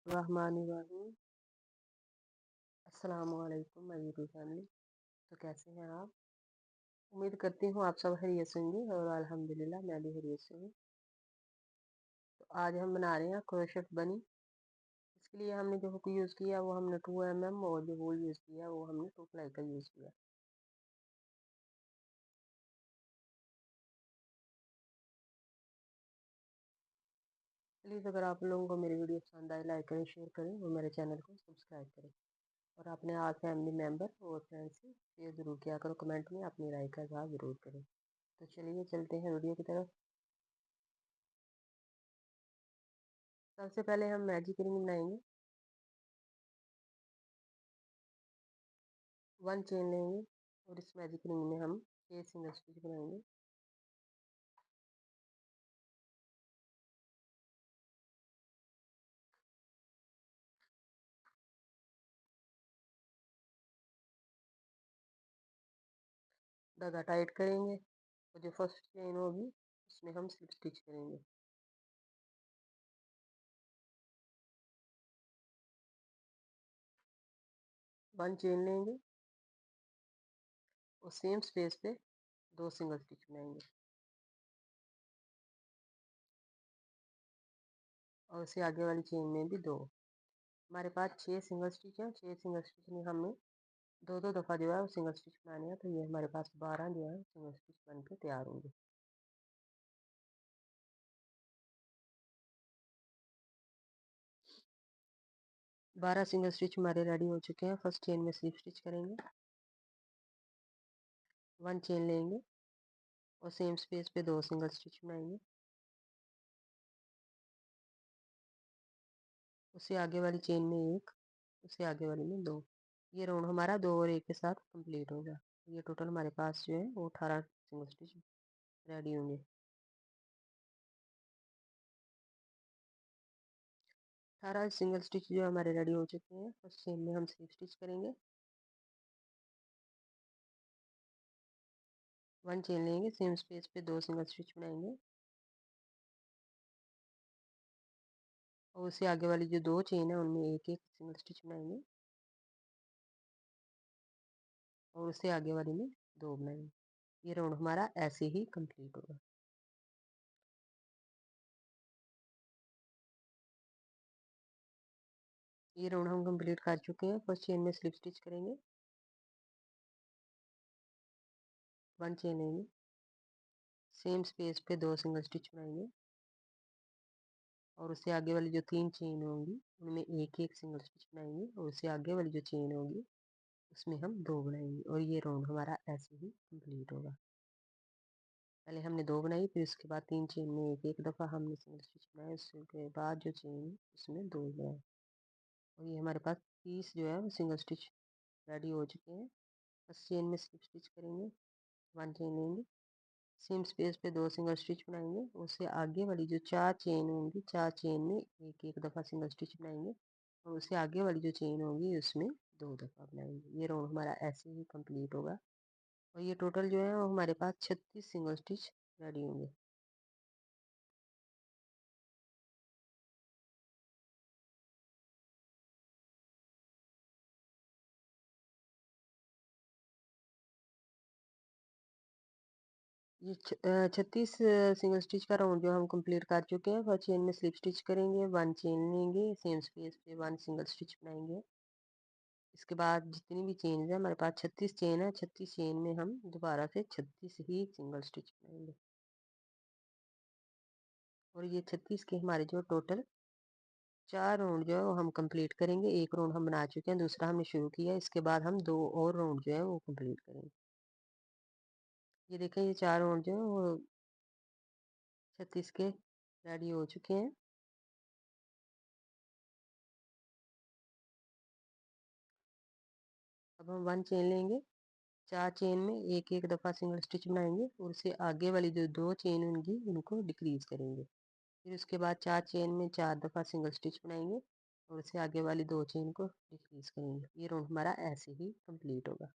रहमानिर्रहीम। अस्सलामुअलैकुम my YouTube family. तो कैसे हैं आप? उम्मीद करती हूँ आप सब खैरियत से होंगे और अल्हम्दुलिल्लाह मैं भी खैरियत से हूँ। तो आज हम बना रहे हैं क्रोशेट बनी। इसके लिए हमने जो हुक यूज़ किया वो हमने 2 mm और जो वूल यूज़ किया वो हमने 2 प्लाई का यूज़ किया। प्लीज़ अगर आप लोगों को मेरी वीडियो पसंद आए लाइक करें, शेयर करें और मेरे चैनल को सब्सक्राइब करें। और अपने आप फैमिली मेम्बर और फ्रेंड्स से शेयर ज़रूर किया करो, कमेंट में अपनी राय का इज़हार ज़रूर करें। तो चलिए चलते हैं वीडियो की तरफ। सबसे पहले हम मैजिक रिंग बनाएंगे। 1 चेन लेंगे और इस मैजिक रिंग में हम 6 सिंगल स्टिच बनाएंगे। धागा टाइट करेंगे और जो फर्स्ट चेन होगी उसमें हम स्लिप स्टिच करेंगे। वन चेन लेंगे और सेम स्पेस पे 2 सिंगल स्टिच बनाएंगे और उससे आगे वाली चेन में भी 2। हमारे पास 6 सिंगल स्टिच है। 6 सिंगल स्टिच में हमें दो दो दफ़ा जो है वो सिंगल स्टिच बनाने हैं। तो ये हमारे पास 12 जो है सिंगल स्टिच बन के तैयार होंगे। 12 सिंगल स्टिच हमारे रेडी हो चुके हैं। फर्स्ट चेन में स्लिप स्टिच करेंगे, 1 चेन लेंगे और सेम स्पेस पे 2 सिंगल स्टिच बनाएंगे। उससे आगे वाली चेन में 1, उससे आगे वाली में 2। ये राउंड हमारा 2 और 1 के साथ कंप्लीट होगा। ये टोटल हमारे पास जो है वो 18 सिंगल स्टिच रेडी होंगे। 18 सिंगल स्टिच जो हमारे रेडी हो चुके हैं। फर्स्ट चेन में हम स्लिप स्टिच करेंगे, 1 चेन लेंगे, सेम स्पेस पे 2 सिंगल स्टिच बनाएंगे और उससे आगे वाली जो 2 चेन है उनमें 1 सिंगल स्टिच बनाएंगे और उससे आगे वाली में 2 बनाएंगे। ये राउंड हमारा ऐसे ही कंप्लीट होगा। ये राउंड हम कंप्लीट कर चुके हैं। फर्स्ट चेन में स्लिप स्टिच करेंगे, 1 चेन लेंगे, सेम स्पेस पे 2 सिंगल स्टिच बनाएंगे और उससे आगे वाली जो 3 चेन होंगी उनमें 1 सिंगल स्टिच बनाएंगे और उससे आगे वाली जो चेन होगी उसमें हम 2 बनाएंगे और ये राउंड हमारा ऐसे ही कंप्लीट होगा। पहले हमने 2 बनाई, फिर उसके बाद 3 चेन में एक दफ़ा हमने सिंगल स्टिच बनाया, उसके बाद जो चेन उसमें 2 बनाए और ये हमारे पास 30 जो है वो सिंगल स्टिच रेडी हो चुके हैं। फर्स्ट चेन में स्लिप स्टिच करेंगे, 1 चेन लेंगे, सेम स्पेस पे 2 सिंगल स्टिच बनाएंगे। उससे आगे वाली जो 4 चेन होंगी, 4 चेन में एक दफ़ा सिंगल स्टिच बनाएंगे और उससे आगे वाली जो चेन होगी उसमें 2 दफ़ा बनाएंगे। ये राउंड हमारा ऐसे ही कंप्लीट होगा और ये टोटल जो है वो हमारे पास 36 सिंगल स्टिच रेडी होंगे। ये 36 सिंगल स्टिच का राउंड जो हम कंप्लीट कर चुके हैं। फर्स्ट चेन में स्लिप स्टिच करेंगे, 1 चेन लेंगे, सेम स्पेस पे 1 सिंगल स्टिच बनाएंगे। इसके बाद जितनी भी चेन है हमारे पास 36 चेन है। 36 चेन में हम दोबारा से 36 ही सिंगल स्टिच बनाएंगे और ये 36 के हमारे जो टोटल 4 राउंड जो है वो हम कंप्लीट करेंगे। एक राउंड हम बना चुके हैं, दूसरा हमने शुरू किया। इसके बाद हम 2 और राउंड जो है वो कंप्लीट करेंगे। ये देखें, ये 4 राउंड जो है वो 36 के रेडी हो चुके हैं। अब हम 1 चेन लेंगे, 4 चेन में एक दफ़ा सिंगल स्टिच बनाएंगे और उससे आगे वाली जो 2 चेन होंगी उनको डिक्रीज करेंगे। फिर उसके बाद 4 चेन में 4 दफ़ा सिंगल स्टिच बनाएंगे और उससे आगे वाली 2 चेन को डिक्रीज करेंगे। ये राउंड हमारा ऐसे ही कंप्लीट होगा।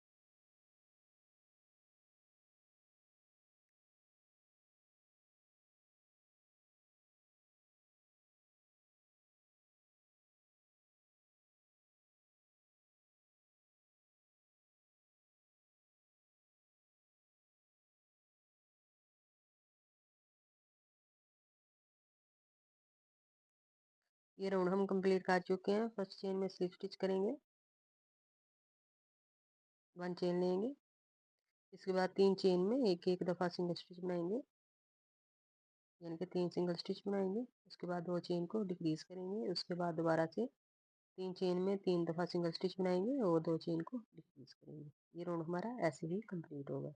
ये राउंड हम कंप्लीट कर चुके हैं। फर्स्ट चेन में स्लिप स्टिच करेंगे, 1 चेन लेंगे। इसके बाद 3 चेन में एक एक दफ़ा सिंगल स्टिच बनाएंगे, यानी कि 3 सिंगल स्टिच बनाएंगे। उसके बाद 2 चेन को डिक्रीज करेंगे। उसके बाद दोबारा से 3 चेन में 3 दफ़ा सिंगल स्टिच बनाएंगे और 2 चेन को डिक्रीज करेंगे। ये राउंड हमारा ऐसे ही कंप्लीट होगा।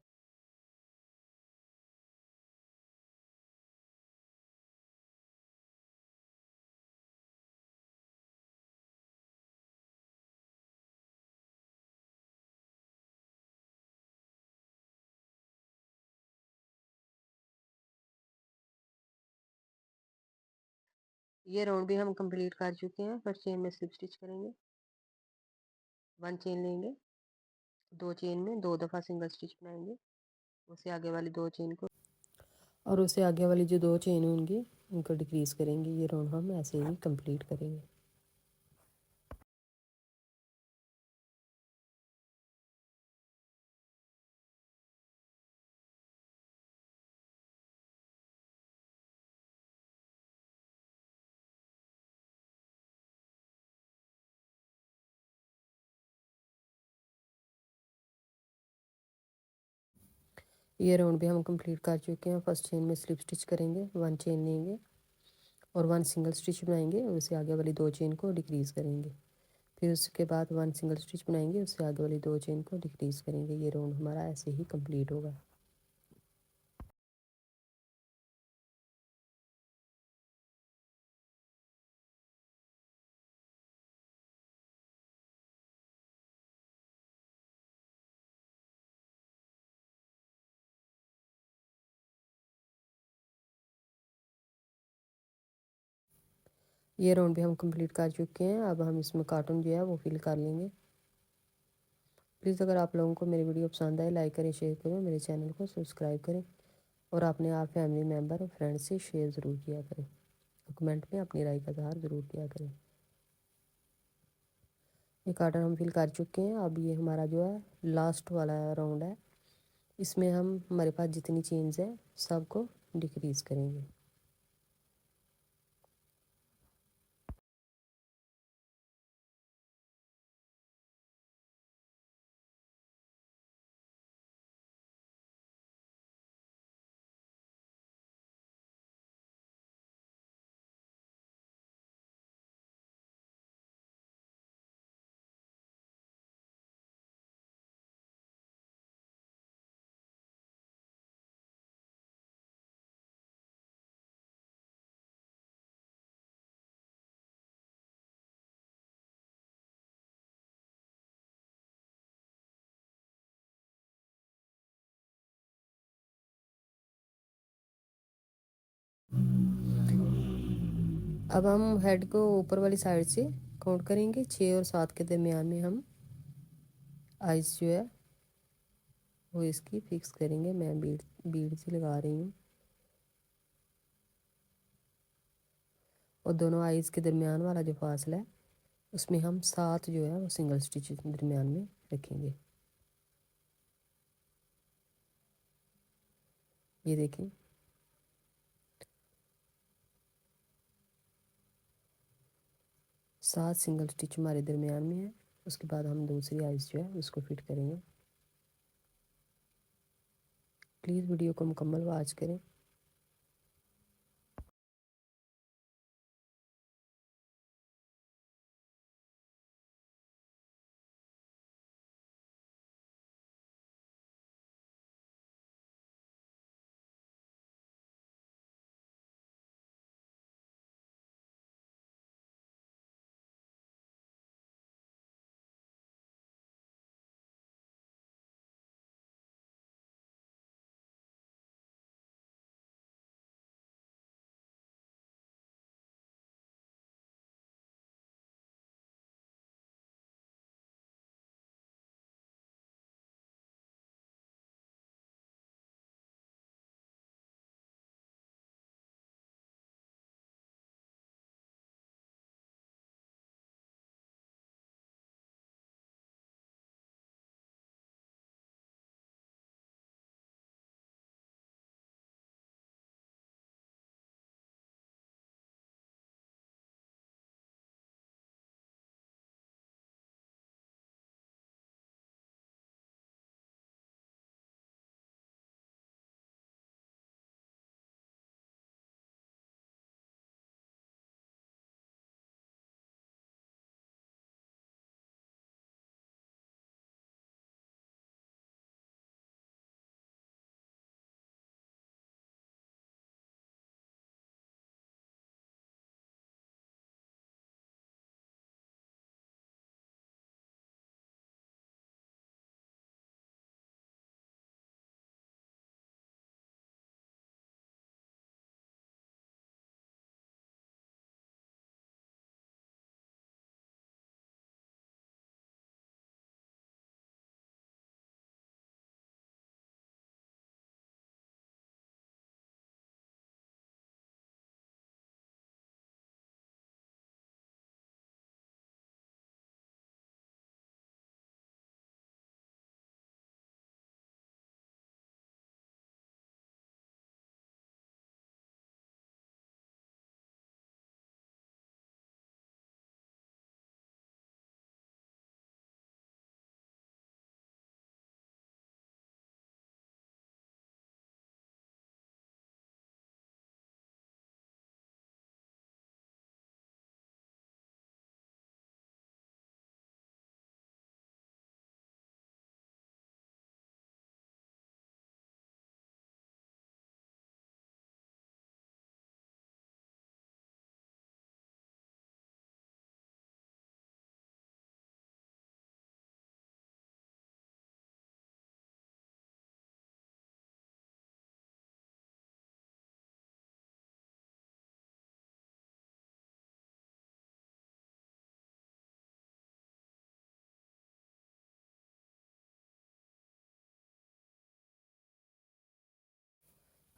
ये राउंड भी हम कंप्लीट कर चुके हैं। फर्स्ट चेन में स्लिप स्टिच करेंगे, 1 चेन लेंगे। 2 चेन में 2 दफ़ा सिंगल स्टिच बनाएंगे। उससे आगे वाली 2 चेन को और उससे आगे वाली जो 2 चेन होंगी उनको डिक्रीज करेंगे। ये राउंड हम ऐसे ही कंप्लीट करेंगे। ये राउंड भी हम कंप्लीट कर चुके हैं। फर्स्ट चेन में स्लिप स्टिच करेंगे, 1 चेन लेंगे और 1 सिंगल स्टिच बनाएंगे और उससे आगे वाली 2 चेन को डिक्रीज करेंगे। फिर उसके बाद 1 सिंगल स्टिच बनाएंगे, उससे आगे वाली 2 चेन को डिक्रीज करेंगे। ये राउंड हमारा ऐसे ही कंप्लीट होगा। ये राउंड भी हम कंप्लीट कर चुके हैं। अब हम इसमें कार्टून जो है वो फिल कर लेंगे। प्लीज़ अगर आप लोगों को मेरी वीडियो पसंद आए, लाइक करें, शेयर करें, मेरे चैनल को सब्सक्राइब करें और अपने आप फैमिली मेम्बर और फ्रेंड्स से शेयर ज़रूर किया करें। कमेंट में अपनी राय का इज़हार ज़रूर किया करें। ये कार्टन हम फिल कर चुके हैं। अब ये हमारा जो है लास्ट वाला राउंड है। इसमें हम हमारे पास जितनी चेन्स है सबको डिक्रीज़ करेंगे। अब हम हेड को ऊपर वाली साइड से काउंट करेंगे। 6 और 7 के दरमियान में हम आइस जो है वो इसकी फिक्स करेंगे। मैं बीड से लगा रही हूँ और दोनों आइस के दरमियान वाला जो फासला है उसमें हम 7 जो है वो सिंगल स्टिच दरमियान में रखेंगे। ये देखें, 7 सिंगल स्टिच हमारे दरमियान में है। उसके बाद हम दूसरी आइस जो है उसको फिट करेंगे। प्लीज़ वीडियो को मुकम्मल वॉच करें।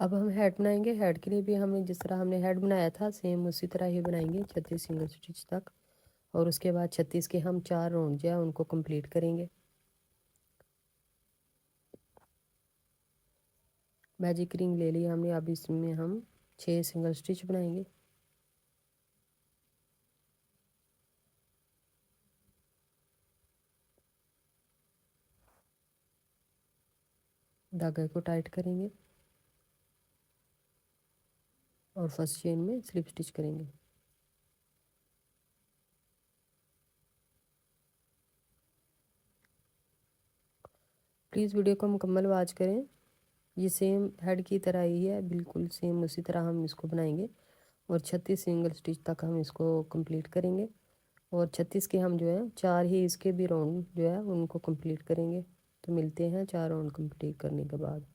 अब हम हेड बनाएंगे। हेड के लिए भी हमें जिस तरह हमने हेड बनाया था सेम उसी तरह ही बनाएंगे 36 सिंगल स्टिच तक, और उसके बाद 36 के हम 4 राउंड जो है उनको कंप्लीट करेंगे। मैजिक रिंग ले ली हमने। अब इसमें हम 6 सिंगल स्टिच बनाएंगे। धागे को टाइट करेंगे और फर्स्ट चेन में स्लिप स्टिच करेंगे। प्लीज़ वीडियो को मुकम्मल वॉच करें। ये सेम हेड की तरह ही है, बिल्कुल सेम उसी तरह हम इसको बनाएंगे और 36 सिंगल स्टिच तक हम इसको कंप्लीट करेंगे। और 36 के हम जो है 4 ही इसके भी राउंड जो है उनको कंप्लीट करेंगे। तो मिलते हैं 4 राउंड कंप्लीट करने के बाद।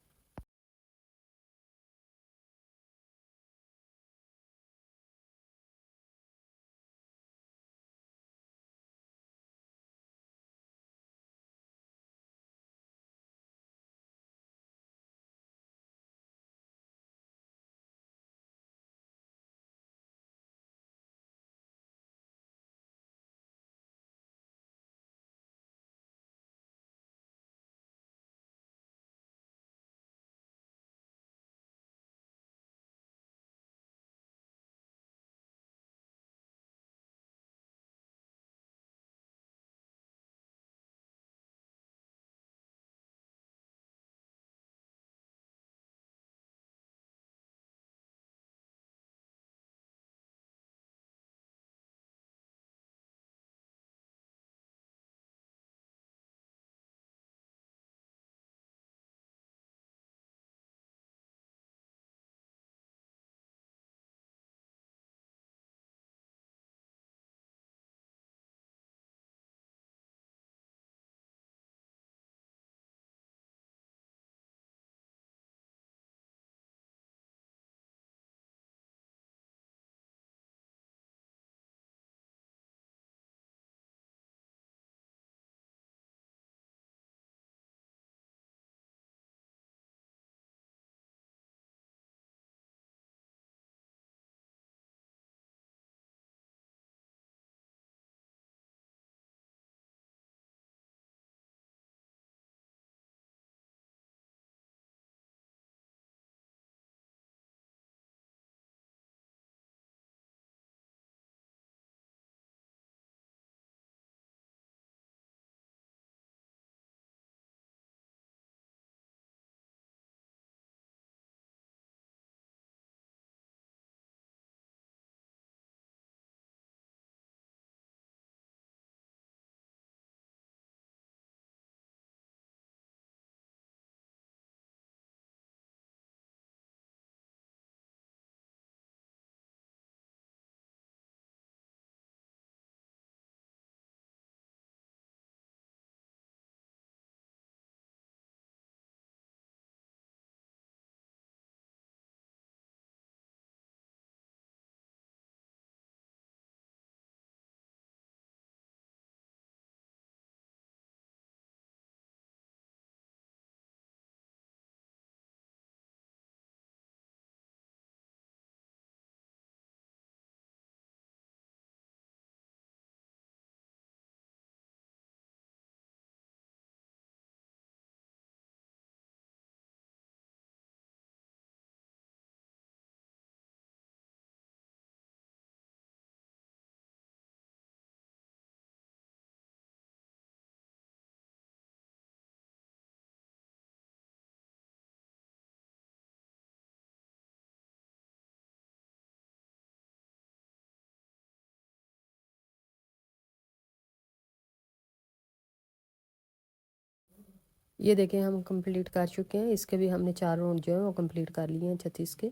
ये देखें हम कंप्लीट कर चुके हैं। इसके भी हमने 4 राउंड जो है वो कंप्लीट कर लिए हैं 36 के।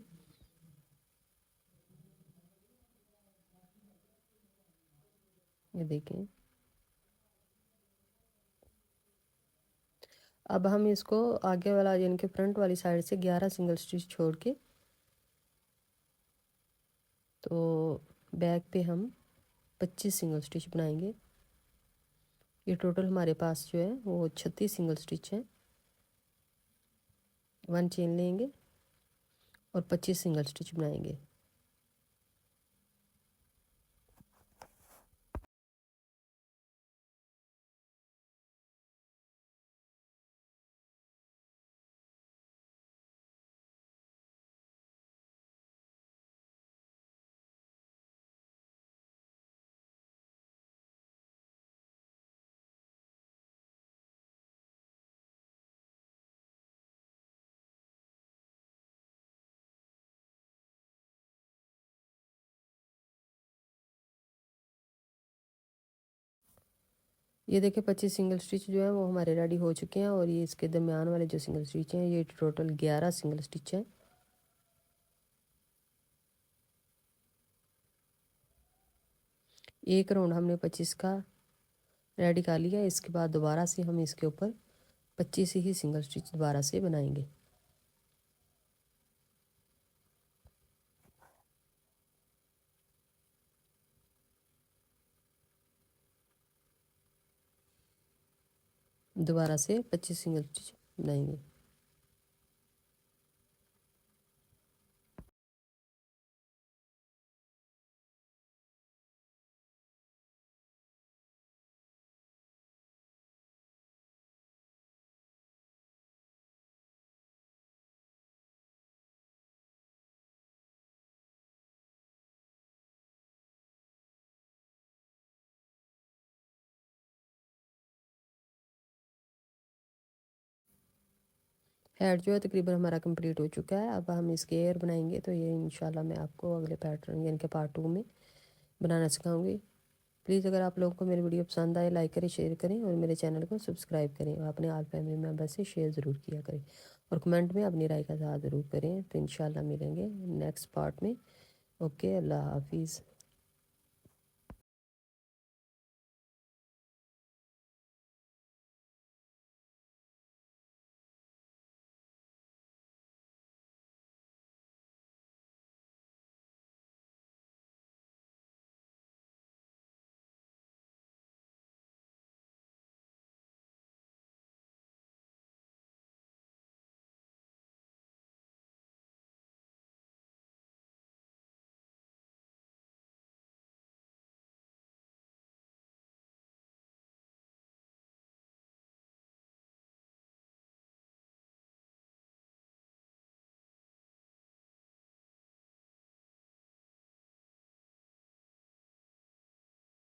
ये देखें। अब हम इसको आगे वाला यानी कि फ्रंट वाली साइड से 11 सिंगल स्टिच छोड़ के तो बैक पे हम 25 सिंगल स्टिच बनाएंगे। ये टोटल हमारे पास जो है वो 36 सिंगल स्टिच है। 1 चेन लेंगे और 25 सिंगल स्टिच बनाएंगे। ये देखिए 25 सिंगल स्टिच जो है वो हमारे रेडी हो चुके हैं, और ये इसके दरमियान वाले जो सिंगल स्टिच हैं ये टोटल 11 सिंगल स्टिच हैं। एक राउंड हमने 25 का रेडी कर लिया। इसके बाद दोबारा से हम इसके ऊपर 25 ही सिंगल स्टिच दोबारा से बनाएंगे। दोबारा से 25 सिंगल स्टिच बनाएंगे। हेड जो है तकरीबन हमारा कंप्लीट हो चुका है। अब हम इसके एयर बनाएंगे, तो ये इंशाल्लाह मैं आपको अगले पैटर्न यानी कि पार्ट 2 में बनाना सिखाऊंगी। प्लीज़ अगर आप लोगों को मेरी वीडियो पसंद आए लाइक करें, शेयर करें और मेरे चैनल को सब्सक्राइब करें, और अपने ऑल फैमिली मेम्बर से शेयर ज़रूर किया करें, और कमेंट में अपनी राय का इज़हार ज़रूर करें। तो इंशाल्लाह मिलेंगे नेक्स्ट पार्ट में। ओके, अल्लाह हाफिज़।